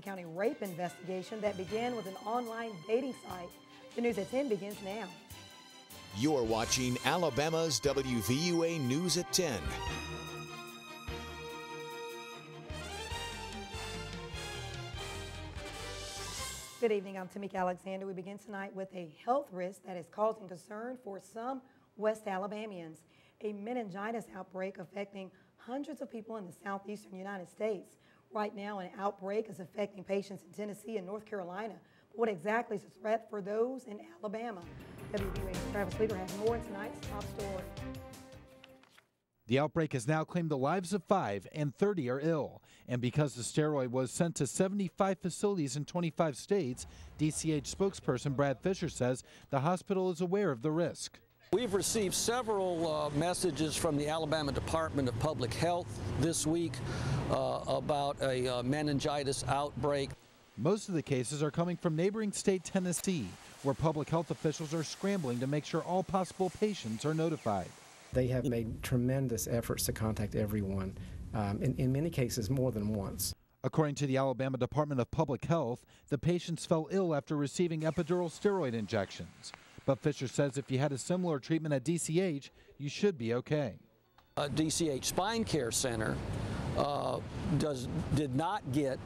County rape investigation that began with an online dating site. The News at 10 begins now. You're watching Alabama's WVUA News at 10. Good evening, I'm Tamika Alexander. We begin tonight with a health risk that is causing concern for some West Alabamians. A meningitis outbreak affecting hundreds of people in the southeastern United States. Right now, an outbreak is affecting patients in Tennessee and North Carolina. But what exactly is a threat for those in Alabama? WVUA's Travis Leader has more in tonight's top story. The outbreak has now claimed the lives of 5 and 30 are ill. And because the steroid was sent to 75 facilities in 25 states, DCH spokesperson Brad Fisher says the hospital is aware of the risk. We've received several messages from the Alabama Department of Public Health this week about a meningitis outbreak. Most of the cases are coming from neighboring state Tennessee, where public health officials are scrambling to make sure all possible patients are notified. They have made tremendous efforts to contact everyone, in many cases more than once. According to the Alabama Department of Public Health, the patients fell ill after receiving epidural steroid injections. But Fisher says if you had a similar treatment at DCH, you should be okay. DCH Spine Care Center did not get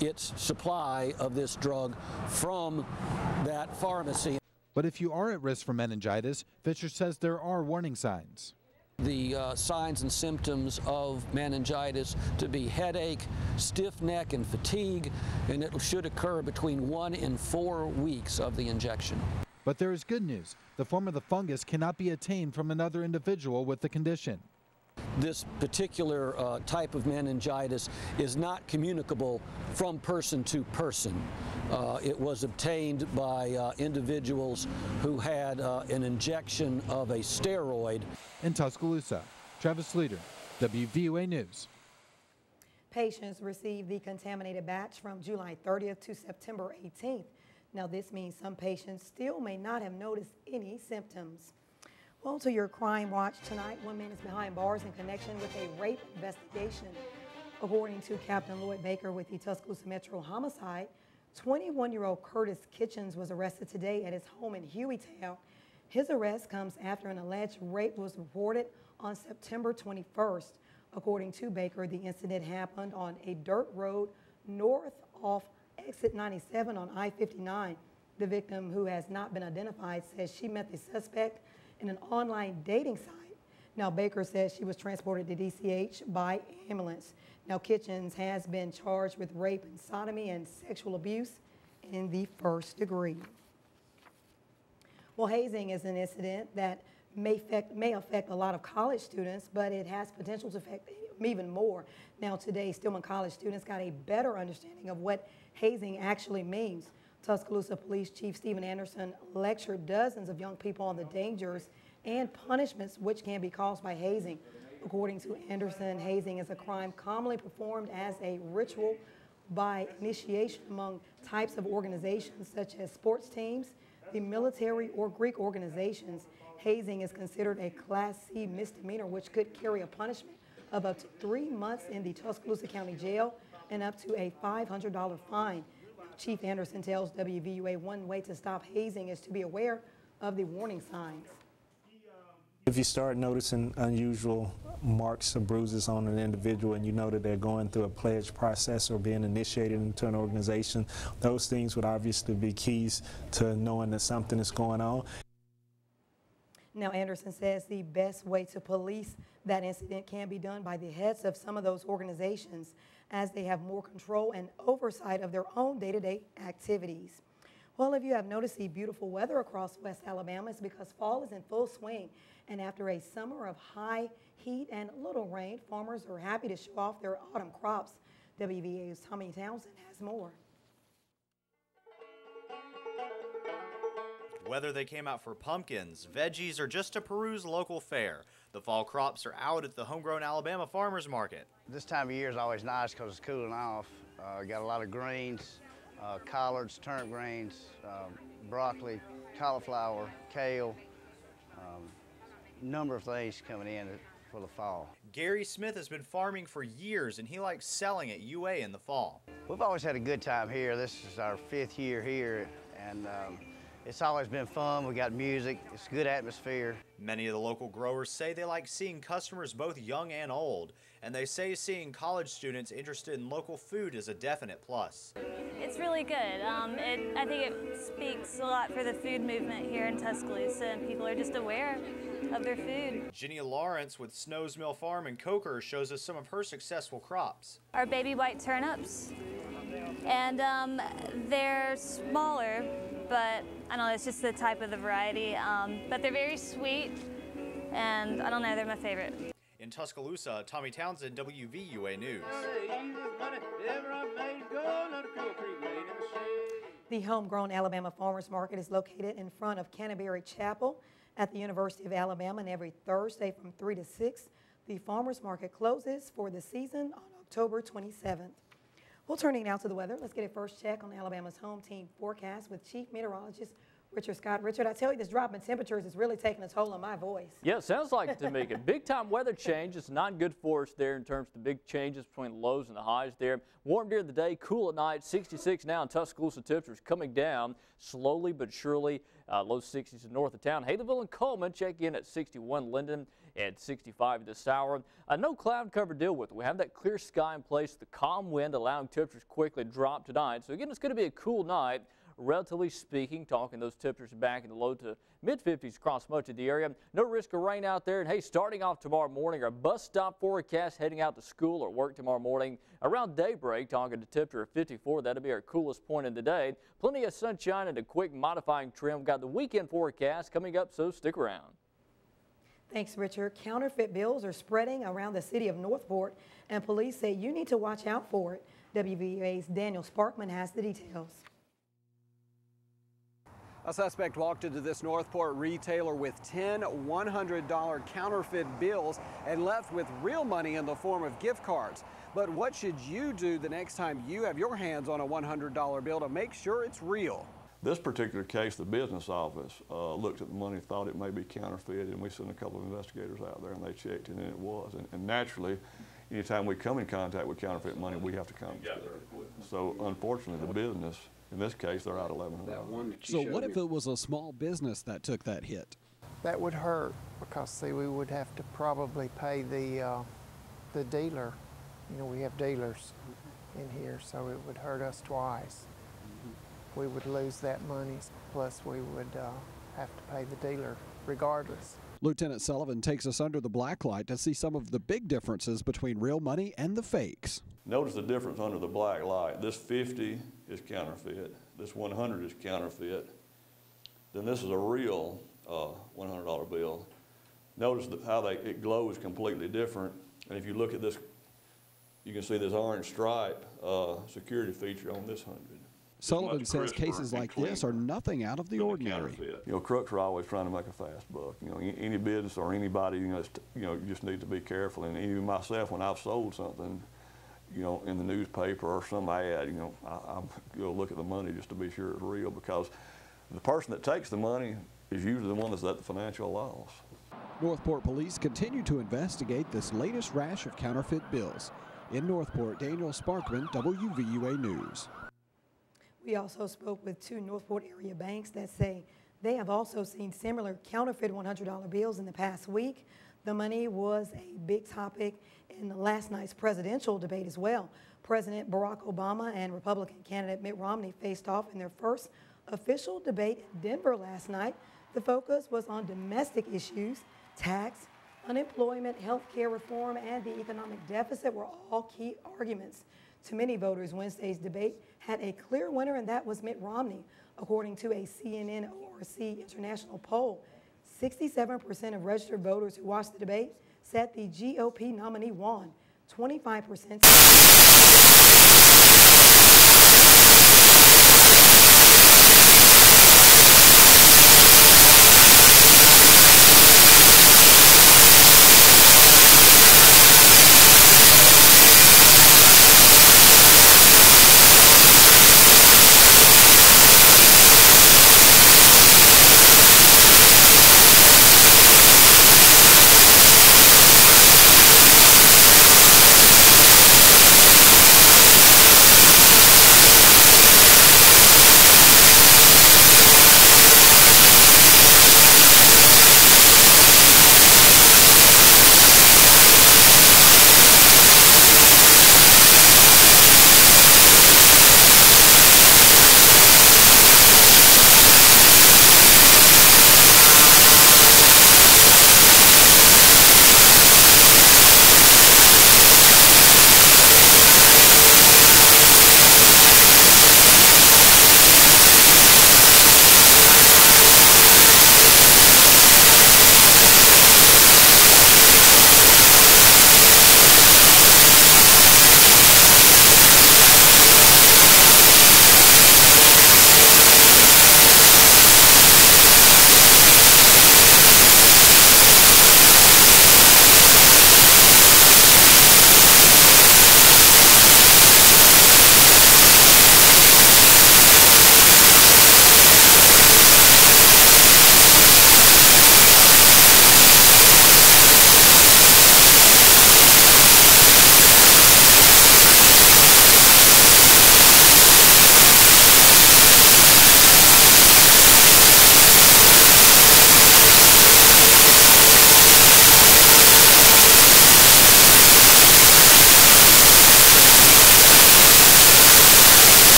its supply of this drug from that pharmacy. But if you are at risk for meningitis, Fisher says there are warning signs. The signs and symptoms of meningitis to be headache, stiff neck, and fatigue, and it should occur between 1 and 4 weeks of the injection. But there is good news. The form of the fungus cannot be obtained from another individual with the condition. This particular type of meningitis is not communicable from person to person. It was obtained by individuals who had an injection of a steroid. In Tuscaloosa, Travis Leader, WVUA News. Patients received the contaminated batch from July 30th to September 18th. Now, this means some patients still may not have noticed any symptoms. Well, to your crime watch tonight, one man is behind bars in connection with a rape investigation. According to Captain Lloyd Baker with the Tuscaloosa Metro Homicide, 21-year-old Curtis Kitchens was arrested today at his home in Hueytown. His arrest comes after an alleged rape was reported on September 21st. According to Baker, the incident happened on a dirt road north off exit 97 on I-59. The victim, who has not been identified, says she met the suspect in an online dating site. Now, Baker says she was transported to DCH by ambulance. Now, Kitchens has been charged with rape and sodomy and sexual abuse in the first degree. Well, hazing is an incident that may affect a lot of college students, but it has potential to affect even more. Now, today, Stillman College students got a better understanding of what hazing actually means. Tuscaloosa Police Chief Stephen Anderson lectured dozens of young people on the dangers and punishments which can be caused by hazing. According to Anderson, hazing is a crime commonly performed as a ritual by initiation among types of organizations such as sports teams, the military, or Greek organizations. Hazing is considered a Class C misdemeanor, which could carry a punishment of up to 3 months in the Tuscaloosa County Jail and up to a $500 fine. Chief Anderson tells WVUA one way to stop hazing is to be aware of the warning signs. If you start noticing unusual marks or bruises on an individual and you know that they're going through a pledge process or being initiated into an organization, those things would obviously be keys to knowing that something is going on. Now, Anderson says the best way to police that incident can be done by the heads of some of those organizations, as they have more control and oversight of their own day-to-day activities. Well, if you have noticed the beautiful weather across West Alabama, it's because fall is in full swing. And after a summer of high heat and little rain, farmers are happy to show off their autumn crops. WVUA's Tommy Townsend has more. Whether they came out for pumpkins, veggies, or just to peruse local fare, the fall crops are out at the Homegrown Alabama Farmers Market. This time of year is always nice because it's cooling off. Got a lot of greens, collards, turnip greens, broccoli, cauliflower, kale, number of things coming in for the fall. Gary Smith has been farming for years, and he likes selling at UA in the fall. We've always had a good time here. This is our 5th year here, and it's always been fun. We got music. It's a good atmosphere. Many of the local growers say they like seeing customers both young and old, and they say seeing college students interested in local food is a definite plus. It's really good. I think it speaks a lot for the food movement here in Tuscaloosa, and people are just aware of their food. Ginny Lawrence with Snow's Mill Farm in Coker shows us some of her successful crops. Our baby white turnips, and they're smaller, but I don't know, it's just the type of the variety, but they're very sweet, and I don't know, they're my favorite. In Tuscaloosa, Tommy Townsend, WVUA News. The Homegrown Alabama Farmers Market is located in front of Canterbury Chapel at the University of Alabama, and every Thursday from 3 to 6, the Farmers Market closes for the season on October 27th. Well, turning now to the weather, let's get a first check on Alabama's home team forecast with Chief Meteorologist Richard Scott. Richard, I tell you, this drop in temperatures is really taking a toll on my voice. Yeah, it sounds like it to me. A big-time weather change. It's not good for us there in terms of the big changes between the lows and the highs there. Warm during the day, cool at night. 66 now in Tuscaloosa. Temperatures coming down slowly but surely. Low 60s north of town. Haleyville and Coleman check in at 61. Linden at 65 this hour. No cloud cover to deal with. We have that clear sky in place. The calm wind allowing temperatures quickly drop tonight. So again, it's going to be a cool night. Relatively speaking, talking those temperatures back in the low to mid-50s across much of the area. No risk of rain out there. And hey, starting off tomorrow morning, our bus stop forecast heading out to school or work tomorrow morning around daybreak, talking to temperature of 54. That'll be our coolest point in the day. Plenty of sunshine and a quick modifying trim. We've got the weekend forecast coming up, so stick around. Thanks, Richard. Counterfeit bills are spreading around the city of Northport, and police say you need to watch out for it. WVUA's Daniel Sparkman has the details. A suspect walked into this Northport retailer with 10 $100 counterfeit bills and left with real money in the form of gift cards. But what should you do the next time you have your hands on a $100 bill to make sure it's real? This particular case, the business office looked at the money, thought it may be counterfeit, and we sent a couple of investigators out there and they checked it, and it was. And naturally, anytime we come in contact with counterfeit money, we have to confiscate it. So unfortunately, the business, in this case, they're out $1,100. So what if it was a small business that took that hit? That would hurt because, see, we would have to probably pay the dealer. You know, we have dealers in here, so it would hurt us twice. We would lose that money, plus we would have to pay the dealer regardless. Lieutenant Sullivan takes us under the black light to see some of the big differences between real money and the fakes. Notice the difference under the black light. This 50 is counterfeit. This 100 is counterfeit. Then this is a real $100 bill. Notice how it glows completely different. And if you look at this, you can see this orange stripe security feature on this 100. Sullivan says cases like this are nothing out of the ordinary. You know, crooks are always trying to make a fast buck. You know, any business or anybody, you just need to be careful. And even myself, when I've sold something, you know, in the newspaper or some ad, you know, I'm going to look at the money just to be sure it's real, because the person that takes the money is usually the one that's at the financial loss. Northport police continue to investigate this latest rash of counterfeit bills. In Northport, Daniel Sparkman, WVUA News. We also spoke with 2 Northport area banks that say they have also seen similar counterfeit $100 bills in the past week. The money was a big topic in last night's presidential debate as well. President Barack Obama and Republican candidate Mitt Romney faced off in their first official debate in Denver last night. The focus was on domestic issues. Tax, unemployment, health care reform, and the economic deficit were all key arguments. To many voters, Wednesday's debate had a clear winner, and that was Mitt Romney. According to a CNN ORC international poll, 67% of registered voters who watched the debate said the GOP nominee won. 25%